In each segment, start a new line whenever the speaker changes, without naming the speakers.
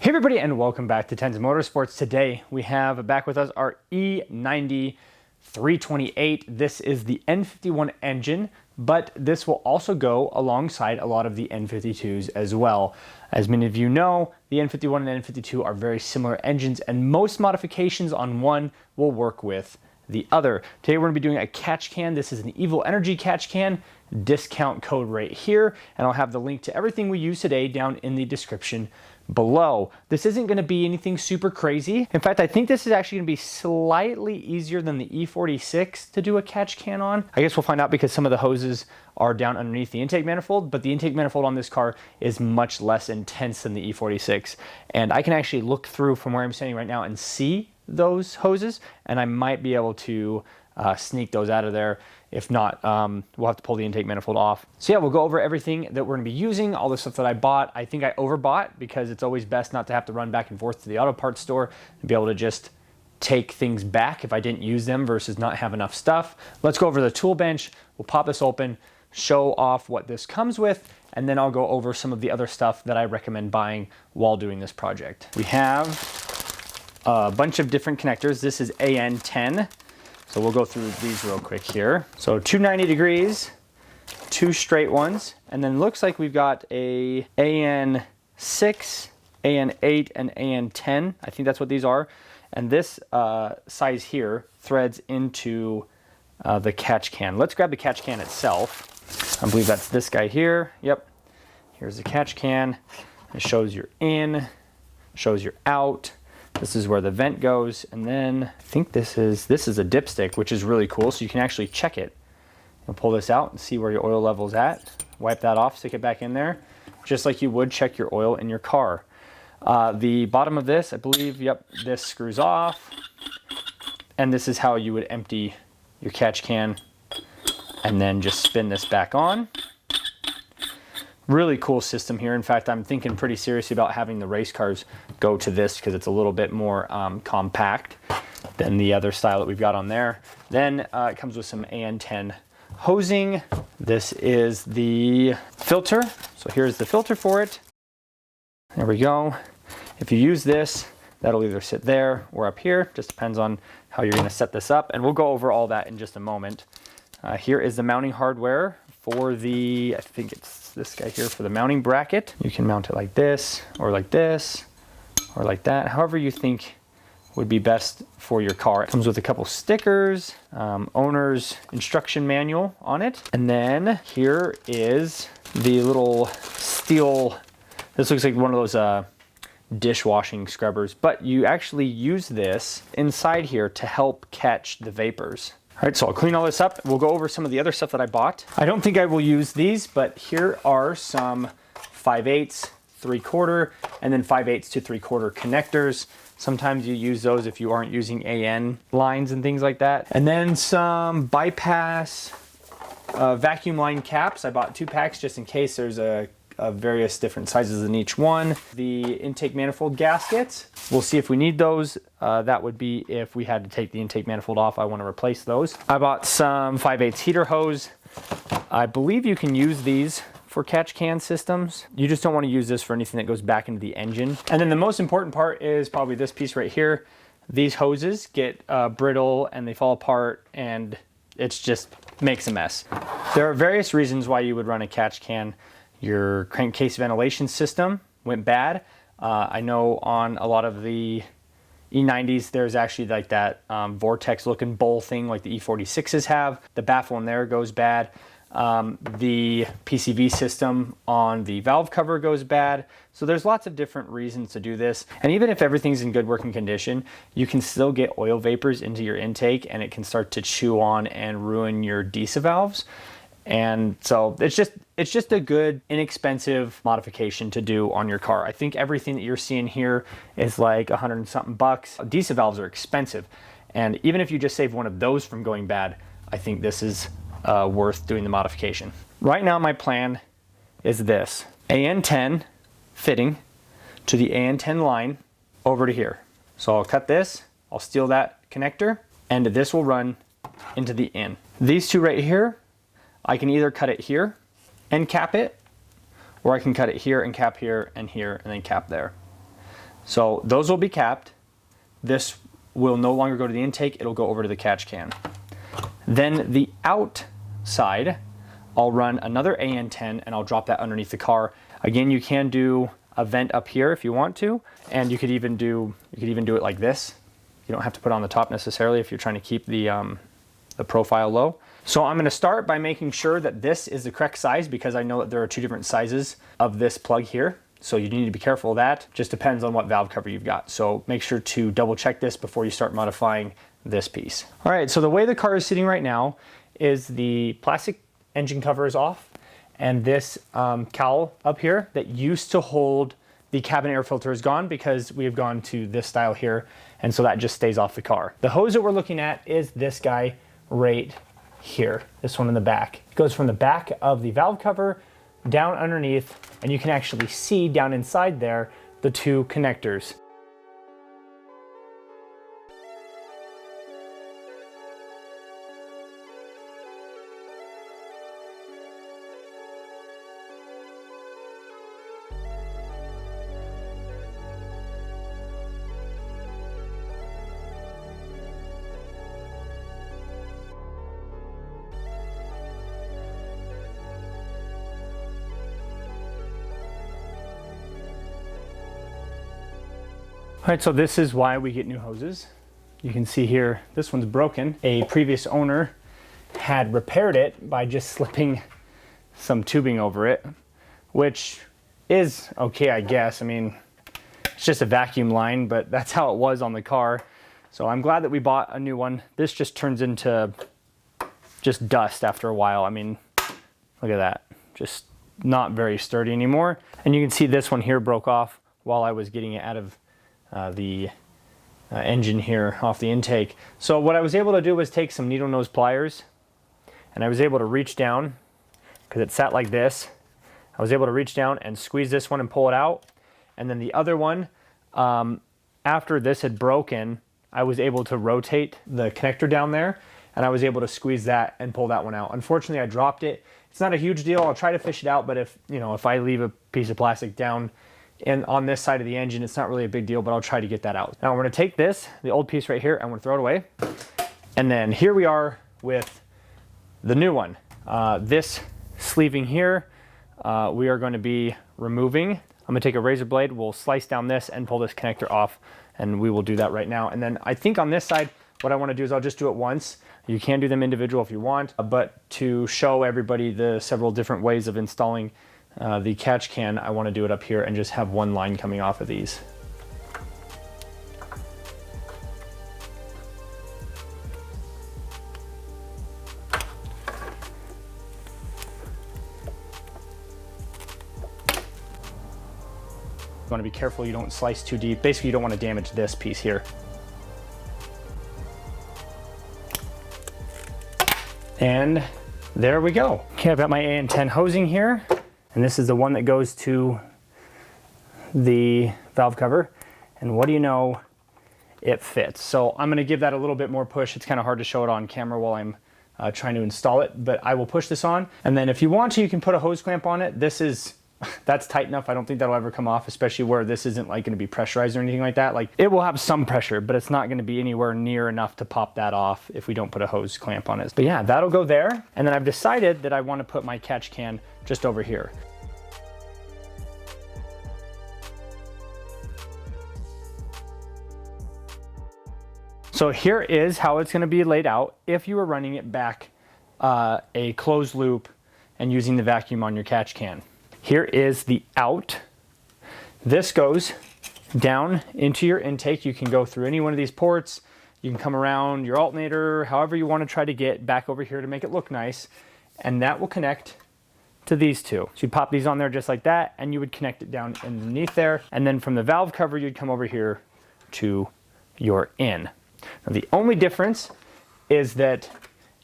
Hey everybody, and welcome back to Tenza Motorsports. Today we have back with us our E90 328. This is the N51 engine, but this will also go alongside a lot of the N52s as well. As many of you know, the N51 and N52 are very similar engines, and most modifications on one will work with the other. Today we're going to be doing a catch can. This is an Evil Energy catch can. Discount code right here, and I'll have the link to everything we use today down in the description below. This isn't going to be anything super crazy. In fact, I think this is actually going to be slightly easier than the E46 to do a catch can on. I guess we'll find out because some of the hoses are down underneath the intake manifold, but the intake manifold on this car is much less intense than the E46. And I can actually look through from where I'm standing right now and see those hoses, and I might be able to sneak those out of there. If not, we'll have to pull the intake manifold off. So yeah, we'll go over everything that we're gonna be using, all the stuff that I bought. I think I overbought because it's always best not to have to run back and forth to the auto parts store and be able to just take things back if I didn't use them versus not have enough stuff. Let's go over the tool bench. We'll pop this open, show off what this comes with, and then I'll go over some of the other stuff that I recommend buying while doing this project. We have a bunch of different connectors. This is AN10. So we'll go through these real quick here. So 290 degrees, two straight ones, and then looks like we've got a AN6, AN8, and AN10. I think that's what these are. And this size here threads into the catch can. Let's grab the catch can itself. I believe that's this guy here. Yep. Here's the catch can. It shows your in, shows your out. This is where the vent goes, and then I think this is a dipstick, which is really cool, so you can actually check it. You'll pull this out and see where your oil level's at. Wipe that off, stick it back in there, just like you would check your oil in your car. The bottom of this, I believe, yep, this screws off, and this is how you would empty your catch can, and then just spin this back on. Really cool system here. In fact, I'm thinking pretty seriously about having the race cars go to this because it's a little bit more compact than the other style that we've got on there. Then it comes with some AN10 hosing. This is the filter. So here's the filter for it. There we go. If you use this, that'll either sit there or up here. Just depends on how you're going to set this up. And we'll go over all that in just a moment. Here is the mounting hardware for the, I think it's this guy here for the mounting bracket. You can mount it like this, or like that, however you think would be best for your car. It comes with a couple stickers, owner's instruction manual on it. And then here is the little steel, this looks like one of those dishwashing scrubbers, but you actually use this inside here to help catch the vapors. All right, so I'll clean all this up. We'll go over some of the other stuff that I bought. I don't think I will use these, but here are some 5/8, 3/4, and then 5/8 to 3/4 connectors. Sometimes you use those if you aren't using AN lines and things like that. And then some bypass vacuum line caps. I bought 2 packs just in case. There's various different sizes in each one. The intake manifold gaskets, we'll see if we need those. That would be if we had to take the intake manifold off. I want to replace those. I bought some 5/8 heater hose. I believe you can use these for catch can systems. You just don't want to use this for anything that goes back into the engine. And then the most important part is probably this piece right here. These hoses get brittle and they fall apart, and it's just makes a mess. There are various reasons why you would run a catch can. Your crankcase ventilation system went bad. I know on a lot of the E90s, there's actually like that vortex looking bowl thing like the E46s have. The baffle in there goes bad. The PCV system on the valve cover goes bad. So there's lots of different reasons to do this. And even if everything's in good working condition, you can still get oil vapors into your intake, and it can start to chew on and ruin your DESA valves. And so it's just a good, inexpensive modification to do on your car. I think everything that you're seeing here is like $100 and something bucks. DESA valves are expensive. And even if you just save one of those from going bad, I think this is worth doing the modification. Right now my plan is this: AN10 fitting to the AN10 line over to here. So I'll cut this, I'll steal that connector, and this will run into the in. These two right here, I can either cut it here and cap it, or I can cut it here and cap here and then cap there. So those will be capped. This will no longer go to the intake, it'll go over to the catch can. Then the outside, I'll run another AN10 and I'll drop that underneath the car. Again, you can do a vent up here if you want to, and you could even do it like this. You don't have to put it on the top necessarily if you're trying to keep the profile low. So I'm going to start by making sure that this is the correct size, because I know that there are two different sizes of this plug here. So you need to be careful of that. Just depends on what valve cover you've got. So make sure to double check this before you start modifying this piece. All right, so the way the car is sitting right now is the plastic engine cover is off, and this cowl up here that used to hold the cabin air filter is gone because we have gone to this style here, and so that just stays off the car. The hose that we're looking at is this guy right here, this one in the back. It goes from the back of the valve cover down underneath, and you can actually see down inside there the two connectors. All right, so this is why we get new hoses. You can see here, this one's broken. A previous owner had repaired it by just slipping some tubing over it, which is okay, I guess. I mean, it's just a vacuum line, but that's how it was on the car. So I'm glad that we bought a new one. This just turns into just dust after a while. I mean, look at that. Just not very sturdy anymore. And you can see this one here broke off while I was getting it out of the engine here off the intake. So what I was able to do was take some needle nose pliers, and I was able to reach down, because it sat like this. I was able to reach down and squeeze this one and pull it out. And then the other one, after this had broken, I was able to rotate the connector down there, and I was able to squeeze that and pull that one out. Unfortunately, I dropped it. It's not a huge deal. I'll try to fish it out, but if I leave a piece of plastic down and on this side of the engine, it's not really a big deal, but I'll try to get that out. Now we're gonna take this, the old piece right here, and we're gonna throw it away. And then here we are with the new one. This sleeving here, we are going to be removing. I'm gonna take a razor blade, we'll slice down this and pull this connector off, and we will do that right now. And then I think on this side, what I wanna do is I'll just do it once. You can do them individual if you want, but to show everybody the several different ways of installing the catch can, I want to do it up here and just have one line coming off of these. You want to be careful you don't slice too deep. Basically, you don't want to damage this piece here. And there we go. Okay, I've got my AN10 hosing here. And this is the one that goes to the valve cover. And what do you know? It fits. So I'm gonna give that a little bit more push. It's kind of hard to show it on camera while I'm trying to install it, but I will push this on. And then if you want to, you can put a hose clamp on it. That's tight enough. I don't think that'll ever come off, especially where this isn't like gonna be pressurized or anything like that. Like, it will have some pressure, but it's not gonna be anywhere near enough to pop that off if we don't put a hose clamp on it. But yeah, that'll go there. And then I've decided that I wanna put my catch can just over here. So here is how it's going to be laid out if you were running it back a closed loop and using the vacuum on your catch can. Here is the out. This goes down into your intake. You can go through any one of these ports. You can come around your alternator, however you want to try to get back over here to make it look nice. And that will connect to these two. So you'd pop these on there just like that, and you would connect it down underneath there. And then from the valve cover, you'd come over here to your in. Now, the only difference is that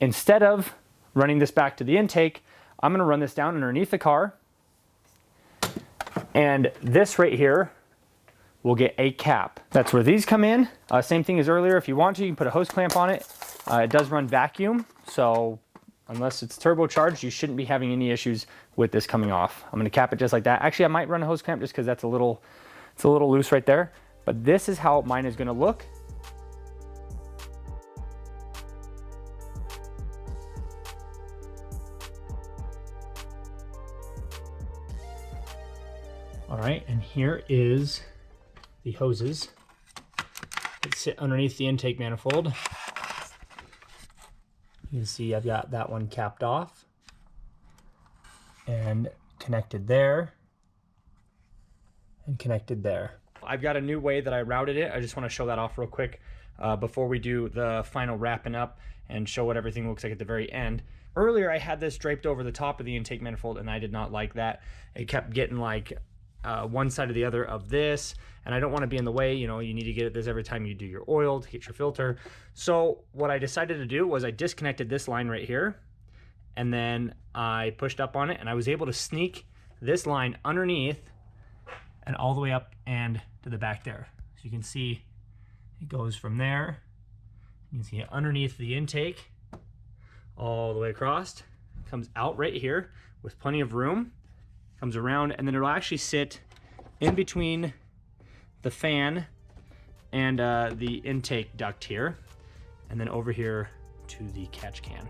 instead of running this back to the intake, I'm going to run this down underneath the car, and this right here will get a cap. That's where these come in. Same thing as earlier. If you want to, you can put a hose clamp on it. It does run vacuum, so unless it's turbocharged, you shouldn't be having any issues with this coming off. I'm going to cap it just like that. Actually, I might run a hose clamp just because that's it's a little loose right there. But this is how mine is gonna look. All right, and here is the hoses that sit underneath the intake manifold. You can see I've got that one capped off and connected there and connected there. I've got a new way that I routed it. I just want to show that off real quick before we do the final wrapping up and show what everything looks like at the very end. Earlier I had this draped over the top of the intake manifold and I did not like that. It kept getting like one side or the other of this, and I don't want to be in the way. You know, you need to get at this every time you do your oil to get your filter. So what I decided to do was I disconnected this line right here, and then I pushed up on it, and I was able to sneak this line underneath and all the way up and to the back there. So you can see it goes from there. You can see it underneath the intake all the way across. It comes out right here with plenty of room. Comes around, and then it'll actually sit in between the fan and the intake duct here, and then over here to the catch can.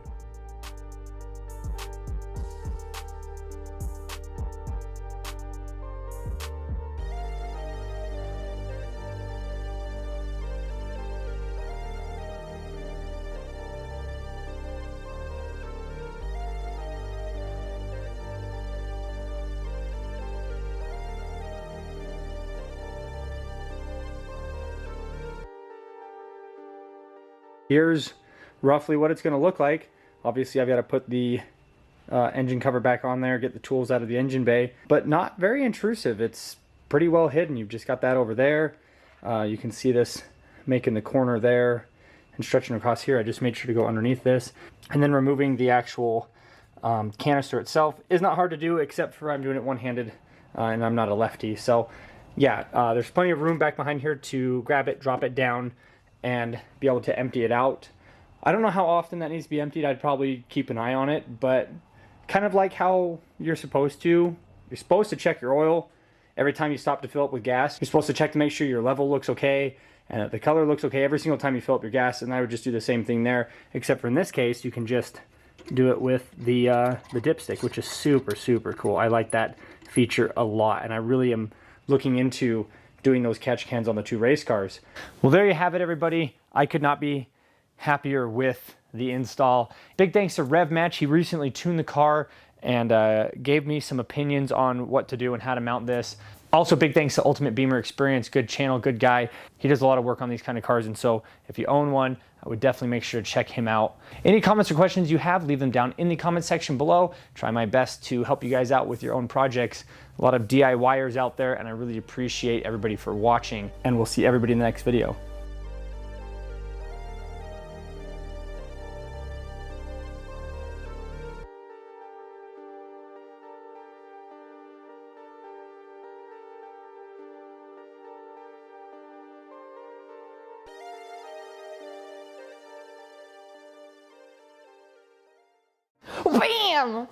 Here's roughly what it's going to look like. Obviously, I've got to put the engine cover back on there, get the tools out of the engine bay, but not very intrusive. It's pretty well hidden. You've just got that over there. You can see this making the corner there and stretching across here. I just made sure to go underneath this. And then removing the actual canister itself is not hard to do, except for I'm doing it one-handed and I'm not a lefty. So yeah, there's plenty of room back behind here to grab it, drop it down, and be able to empty it out. I don't know how often that needs to be emptied. I'd probably keep an eye on it, but kind of like how you're supposed to. You're supposed to check your oil every time you stop to fill up with gas. You're supposed to check to make sure your level looks okay and that the color looks okay every single time you fill up your gas, and I would just do the same thing there, except for in this case, you can just do it with the dipstick, which is super, super cool. I like that feature a lot, and I really am looking into doing those catch cans on the two race cars. Well, there you have it, everybody. I could not be happier with the install. Big thanks to Rev Match. He recently tuned the car and gave me some opinions on what to do and how to mount this. Also, big thanks to Ultimate Beamer Experience. Good channel, good guy. He does a lot of work on these kind of cars, and so if you own one, I would definitely make sure to check him out. Any comments or questions you have, leave them down in the comment section below. Try my best to help you guys out with your own projects. A lot of DIYers out there, and I really appreciate everybody for watching, and we'll see everybody in the next video.
Bam!